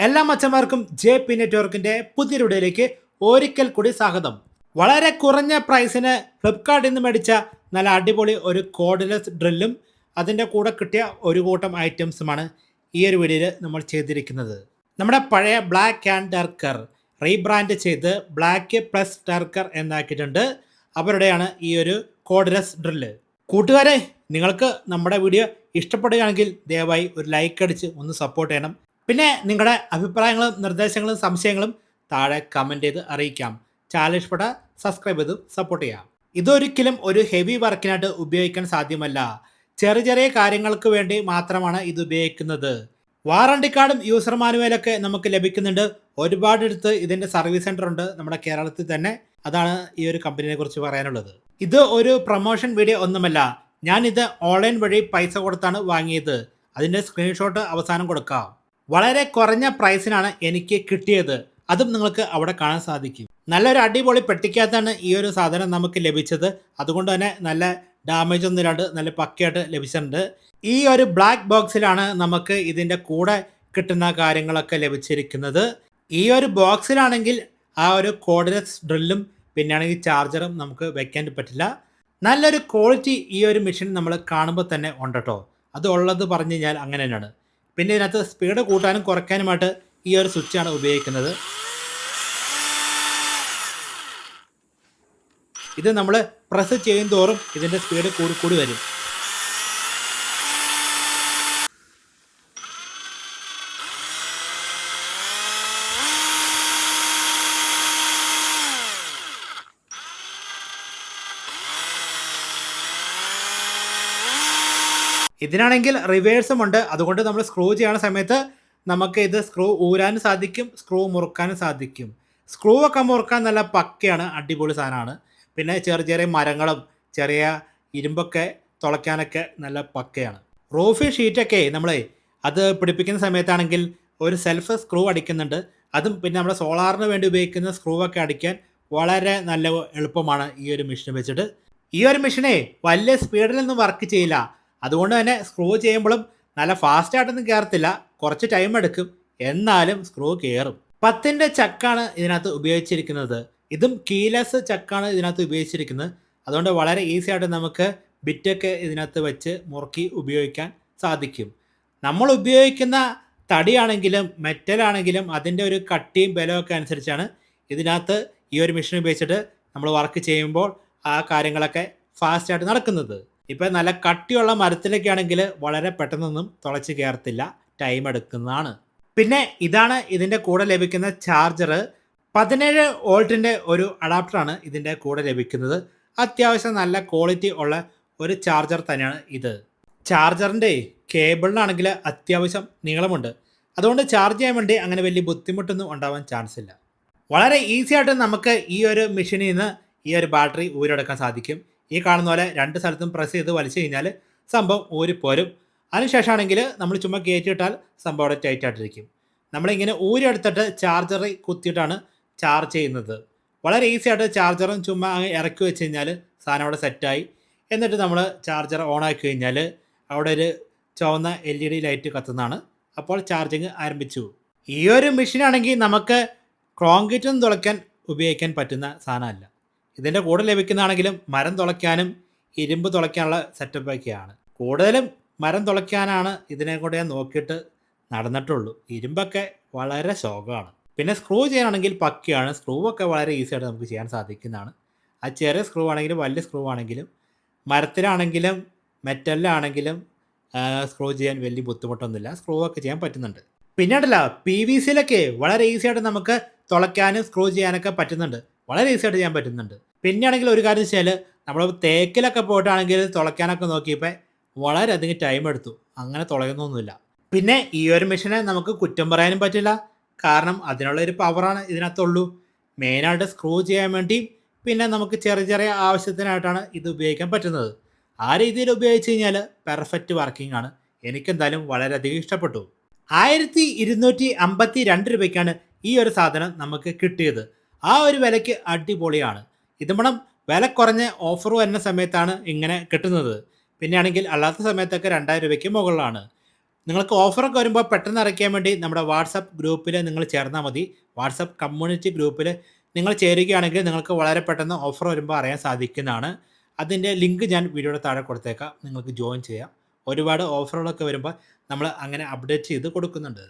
എല്ലാ മച്ചന്മാർക്കും J P നെറ്റ്വർക്കിന്റെ പുതിയൊരു വീഡിയോയിലേക്ക് ഒരിക്കൽ കൂടി സ്വാഗതം. വളരെ കുറഞ്ഞ പ്രൈസിന് ഫ്ലിപ്കാർട്ടിൽ നിന്ന് മേടിച്ച നല്ല അടിപൊളി ഒരു കോഡ്ലെസ് ഡ്രില്ലും അതിൻ്റെ കൂടെ കിട്ടിയ ഒരു കൂട്ടം ഐറ്റംസുമാണ് ഈ ഒരു വീഡിയോയിൽ നമ്മൾ ചെയ്തിരിക്കുന്നത്. നമ്മുടെ പഴയ ബ്ലാക്ക് ആൻഡ് ഡർക്കർ റീബ്രാൻഡ് ചെയ്ത് ബ്ലാക്ക് പ്ലസ് ഡർക്കർ എന്നാക്കിയിട്ടുണ്ട്. അവരുടെയാണ് ഈ ഒരു കോഡ്ലെസ് ഡ്രില്ല്. കൂട്ടുകാരെ, നിങ്ങൾക്ക് നമ്മുടെ വീഡിയോ ഇഷ്ടപ്പെടുകയാണെങ്കിൽ ദയവായി ഒരു ലൈക്ക് അടിച്ച് ഒന്ന് സപ്പോർട്ട് ചെയ്യണം. പിന്നെ നിങ്ങളുടെ അഭിപ്രായങ്ങളും നിർദ്ദേശങ്ങളും സംശയങ്ങളും താഴെ കമൻറ്റ് ചെയ്ത് അറിയിക്കാം. ചാനൽ ഇഷ്ടപ്പെട്ട സബ്സ്ക്രൈബ് ചെയ്ത് സപ്പോർട്ട് ചെയ്യാം. ഇതൊരിക്കലും ഒരു ഹെവി വർക്കിനായിട്ട് ഉപയോഗിക്കാൻ സാധ്യമല്ല. ചെറിയ ചെറിയ കാര്യങ്ങൾക്ക് വേണ്ടി മാത്രമാണ് ഇത് ഉപയോഗിക്കുന്നത്. വാറണ്ടി കാർഡും യൂസർ മാനുവലൊക്കെ നമുക്ക് ലഭിക്കുന്നുണ്ട്. ഒരുപാടടുത്ത് ഇതിൻ്റെ സർവീസ് സെൻ്റർ ഉണ്ട് നമ്മുടെ കേരളത്തിൽ തന്നെ. അതാണ് ഈ ഒരു കമ്പനിയെ കുറിച്ച് പറയാനുള്ളത്. ഇത് ഒരു പ്രൊമോഷൻ വീഡിയോ ഒന്നുമല്ല. ഞാനിത് ഓൺലൈൻ വഴി പൈസ കൊടുത്താണ് വാങ്ങിയത്. അതിൻ്റെ സ്ക്രീൻഷോട്ട് അവസാനം കൊടുക്കാം. വളരെ കുറഞ്ഞ പ്രൈസിനാണ് എനിക്ക് കിട്ടിയത്. അതും നിങ്ങൾക്ക് അവിടെ കാണാൻ സാധിക്കും. നല്ലൊരു അടിപൊളി പെട്ടിക്കകത്താണ് ഈ ഒരു സാധനം നമുക്ക് ലഭിച്ചത്. അതുകൊണ്ട് തന്നെ നല്ല ഡാമേജ് ഒന്നും ഇല്ലാണ്ട് നല്ല പക്കയായിട്ട് ലഭിച്ചിട്ടുണ്ട്. ഈ ഒരു ബ്ലാക്ക് ബോക്സിലാണ് നമുക്ക് ഇതിൻ്റെ കൂടെ കിട്ടുന്ന കാര്യങ്ങളൊക്കെ ലഭിച്ചിരിക്കുന്നത്. ഈ ഒരു ബോക്സിലാണെങ്കിൽ ആ ഒരു കോർഡിനേറ്റ്സ് ഡ്രില്ലും പിന്നെയാണെങ്കിൽ ചാർജറും നമുക്ക് വെക്കാൻ പറ്റില്ല. നല്ലൊരു ക്വാളിറ്റി ഈ ഒരു മെഷീൻ നമ്മൾ കാണുമ്പോൾ തന്നെ ഉണ്ട് കേട്ടോ. അത് ഉള്ളത് പറഞ്ഞു കഴിഞ്ഞാൽ അങ്ങനെ തന്നെയാണ്. പിന്നെ ഇതിനകത്ത് സ്പീഡ് കൂട്ടാനും കുറയ്ക്കാനുമായിട്ട് ഈ ഒരു സ്വിച്ചാണ് ഉപയോഗിക്കുന്നത്. ഇത് നമ്മൾ പ്രസ് ചെയ്യും തോറും ഇതിൻ്റെ സ്പീഡ് കൂടി വരും. ഇതിനാണെങ്കിൽ റിവേഴ്സും ഉണ്ട്. അതുകൊണ്ട് നമ്മൾ സ്ക്രൂ ചെയ്യുന്ന സമയത്ത് നമുക്ക് ഇത് സ്ക്രൂ ഊരാനും സാധിക്കും, സ്ക്രൂ മുറുക്കാനും സാധിക്കും. സ്ക്രൂ ഒക്കെ മുറുക്കാൻ നല്ല പക്കയാണ്, അടിപൊളി സാധനമാണ്. പിന്നെ ചെറിയ ചെറിയ മരങ്ങളും ചെറിയ ഇരുമ്പൊക്കെ തുളയ്ക്കാനൊക്കെ നല്ല പക്കയാണ്. റൂഫി ഷീറ്റൊക്കെ നമ്മൾ അത് പിടിപ്പിക്കുന്ന സമയത്താണെങ്കിൽ ഒരു സെൽഫ് സ്ക്രൂ അടിക്കുന്നുണ്ട്. അതും പിന്നെ നമ്മുടെ സോളാറിന് വേണ്ടി ഉപയോഗിക്കുന്ന സ്ക്രൂ ഒക്കെ അടിക്കാൻ വളരെ നല്ല എളുപ്പമാണ് ഈ ഒരു മെഷീൻ വെച്ചിട്ട്. ഈ ഒരു മെഷീനെ വലിയ സ്പീഡിലൊന്നും വർക്ക് ചെയ്യില്ല. അതുകൊണ്ട് തന്നെ സ്ക്രൂ ചെയ്യുമ്പോഴും നല്ല ഫാസ്റ്റായിട്ടൊന്നും കയറത്തില്ല, കുറച്ച് ടൈം എടുക്കും, എന്നാലും സ്ക്രൂ കയറും. 10ൻ്റെ ചക്കാണ് ഇതിനകത്ത് ഉപയോഗിച്ചിരിക്കുന്നത്. ഇതും കീലെസ് ചക്കാണ് ഇതിനകത്ത് ഉപയോഗിച്ചിരിക്കുന്നത്. അതുകൊണ്ട് വളരെ ഈസി ആയിട്ട് നമുക്ക് ബിറ്റൊക്കെ ഇതിനകത്ത് വെച്ച് മുറുക്കി ഉപയോഗിക്കാൻ സാധിക്കും. നമ്മൾ ഉപയോഗിക്കുന്ന തടിയാണെങ്കിലും മെറ്റലാണെങ്കിലും അതിൻ്റെ ഒരു കട്ടിയും ബലമൊക്കെ അനുസരിച്ചാണ് ഇതിനകത്ത് ഈ ഒരു മെഷീൻ ഉപയോഗിച്ചിട്ട് നമ്മൾ വർക്ക് ചെയ്യുമ്പോൾ ആ കാര്യങ്ങളൊക്കെ ഫാസ്റ്റായിട്ട് നടക്കുന്നത്. ഇപ്പം നല്ല കട്ടിയുള്ള മരത്തിലൊക്കെ ആണെങ്കിൽ വളരെ പെട്ടെന്നൊന്നും തുളച്ച് കയറത്തില്ല, ടൈം എടുക്കുന്നതാണ്. പിന്നെ ഇതാണ് ഇതിൻ്റെ കൂടെ ലഭിക്കുന്ന ചാർജർ. 17 വോൾട്ടിൻ്റെ ഒരു അഡാപ്റ്ററാണ് ഇതിൻ്റെ കൂടെ ലഭിക്കുന്നത്. അത്യാവശ്യം നല്ല ക്വാളിറ്റി ഉള്ള ഒരു ചാർജർ തന്നെയാണ് ഇത്. ചാർജറിൻ്റെ കേബിളിനാണെങ്കിൽ അത്യാവശ്യം നീളമുണ്ട്. അതുകൊണ്ട് ചാർജ് ചെയ്യാൻ വേണ്ടി അങ്ങനെ വലിയ ബുദ്ധിമുട്ടൊന്നും ഉണ്ടാവാൻ ചാൻസ് ഇല്ല. വളരെ ഈസി ആയിട്ട് നമുക്ക് ഈ ഒരു മെഷീനിൽ നിന്ന് ഈ ഒരു ബാറ്ററി ഊരെടുക്കാൻ സാധിക്കും. ഈ കാണുന്ന പോലെ രണ്ട് സ്ഥലത്തും പ്രസ് ചെയ്ത് വലിച്ചു കഴിഞ്ഞാൽ സംഭവം ഊരിപ്പോരും. അതിനുശേഷമാണെങ്കിൽ നമ്മൾ ചുമ്മാ കയറ്റിയിട്ടാൽ സംഭവം അവിടെ ടൈറ്റ് ആയിട്ടിരിക്കും. നമ്മളിങ്ങനെ ഊരെടുത്തിട്ട് ചാർജറിൽ കുത്തിയിട്ടാണ് ചാർജ് ചെയ്യുന്നത്. വളരെ ഈസി ആയിട്ട് ചാർജറും ചുമ്മാ ഇറക്കി വെച്ച് കഴിഞ്ഞാൽ സാധനം അവിടെ സെറ്റായി. എന്നിട്ട് നമ്മൾ ചാർജർ ഓൺ ആക്കി കഴിഞ്ഞാൽ അവിടെ ഒരു ചുവന്ന LED ലൈറ്റ് കത്തുന്നതാണ്. അപ്പോൾ ചാർജിങ് ആരംഭിച്ചു. ഈ ഒരു മെഷീനാണെങ്കിൽ നമുക്ക് കോൺക്രീറ്റൊന്നും തുളയ്ക്കാൻ ഉപയോഗിക്കാൻ പറ്റുന്ന സാധനമല്ല. ഇതിൻ്റെ കൂടെ ലഭിക്കുന്നതാണെങ്കിലും മരം തുളയ്ക്കാനും ഇരുമ്പ് തുളയ്ക്കാനുള്ള സെറ്റപ്പൊക്കെയാണ്. കൂടുതലും മരം തുളയ്ക്കാനാണ് ഇതിനെ കൊണ്ട് ഞാൻ നോക്കിയിട്ട് നടന്നിട്ടുള്ളൂ. ഇരുമ്പൊക്കെ വളരെ ശോകമാണ്. പിന്നെ സ്ക്രൂ ചെയ്യാനാണെങ്കിൽ പക്കയാണ്. സ്ക്രൂ ഒക്കെ വളരെ ഈസി ആയിട്ട് നമുക്ക് ചെയ്യാൻ സാധിക്കുന്നതാണ്. ആ ചെറിയ സ്ക്രൂ ആണെങ്കിലും വലിയ സ്ക്രൂ ആണെങ്കിലും മരത്തിലാണെങ്കിലും മെറ്റലിലാണെങ്കിലും സ്ക്രൂ ചെയ്യാൻ വലിയ ബുദ്ധിമുട്ടൊന്നുമില്ല. സ്ക്രൂ ഒക്കെ ചെയ്യാൻ പറ്റുന്നുണ്ട്. പിന്നെ ഉണ്ടല്ലോ PVCയിലൊക്കെ വളരെ ഈസി ആയിട്ട് നമുക്ക് തുളയ്ക്കാനും സ്ക്രൂ ചെയ്യാനൊക്കെ പറ്റുന്നുണ്ട്. വളരെ ഈസി ആയിട്ട് ചെയ്യാൻ പറ്റുന്നുണ്ട്. പിന്നെയാണെങ്കിൽ ഒരു കാര്യം വെച്ചാൽ നമ്മൾ തേക്കിലൊക്കെ പോയിട്ടാണെങ്കിൽ തുളയ്ക്കാനൊക്കെ നോക്കിയപ്പോൾ വളരെയധികം ടൈം എടുത്തു. അങ്ങനെ തുളയുന്നൊന്നുമില്ല. പിന്നെ ഈ ഒരു മെഷീനെ നമുക്ക് കുറ്റം പറയാനും പറ്റില്ല. കാരണം അതിനുള്ള ഒരു പവറാണ് ഇതിനകത്തുള്ളൂ. മെയിനായിട്ട് സ്ക്രൂ ചെയ്യാൻ വേണ്ടിയും പിന്നെ നമുക്ക് ചെറിയ ചെറിയ ആവശ്യത്തിനായിട്ടാണ് ഇത് ഉപയോഗിക്കാൻ പറ്റുന്നത്. ആ രീതിയിൽ ഉപയോഗിച്ച് കഴിഞ്ഞാൽ പെർഫെക്റ്റ് വർക്കിംഗ് ആണ്. എനിക്കെന്തായാലും വളരെയധികം ഇഷ്ടപ്പെട്ടു. 1252 രൂപയ്ക്കാണ് ഈ ഒരു സാധനം നമുക്ക് കിട്ടിയത്. ആ ഒരു വിലയ്ക്ക് അടിപൊളിയാണ്. ഇത് നമ്മൾ വില കുറഞ്ഞ ഓഫർ വരുന്ന സമയത്താണ് ഇങ്ങനെ കിട്ടുന്നത്. പിന്നെയാണെങ്കിൽ അല്ലാത്ത സമയത്തൊക്കെ 2000 രൂപയ്ക്ക് മുകളിലാണ്. നിങ്ങൾക്ക് ഓഫറൊക്കെ വരുമ്പോൾ പെട്ടെന്ന് അറിയിക്കാൻ വേണ്ടി നമ്മുടെ വാട്സപ്പ് ഗ്രൂപ്പിൽ നിങ്ങൾ ചേർന്നാൽ മതി. വാട്സപ്പ് കമ്മ്യൂണിറ്റി ഗ്രൂപ്പിൽ നിങ്ങൾ ചേരുകയാണെങ്കിൽ നിങ്ങൾക്ക് വളരെ പെട്ടെന്ന് ഓഫർ വരുമ്പോൾ അറിയാൻ സാധിക്കുന്നതാണ്. അതിൻ്റെ ലിങ്ക് ഞാൻ വീഡിയോയുടെ താഴെ കൊടുത്തേക്കാം. നിങ്ങൾക്ക് ജോയിൻ ചെയ്യാം. ഒരുപാട് ഓഫറുകളൊക്കെ വരുമ്പോൾ നമ്മൾ അങ്ങനെ അപ്ഡേറ്റ് ചെയ്ത് കൊടുക്കുന്നുണ്ട്.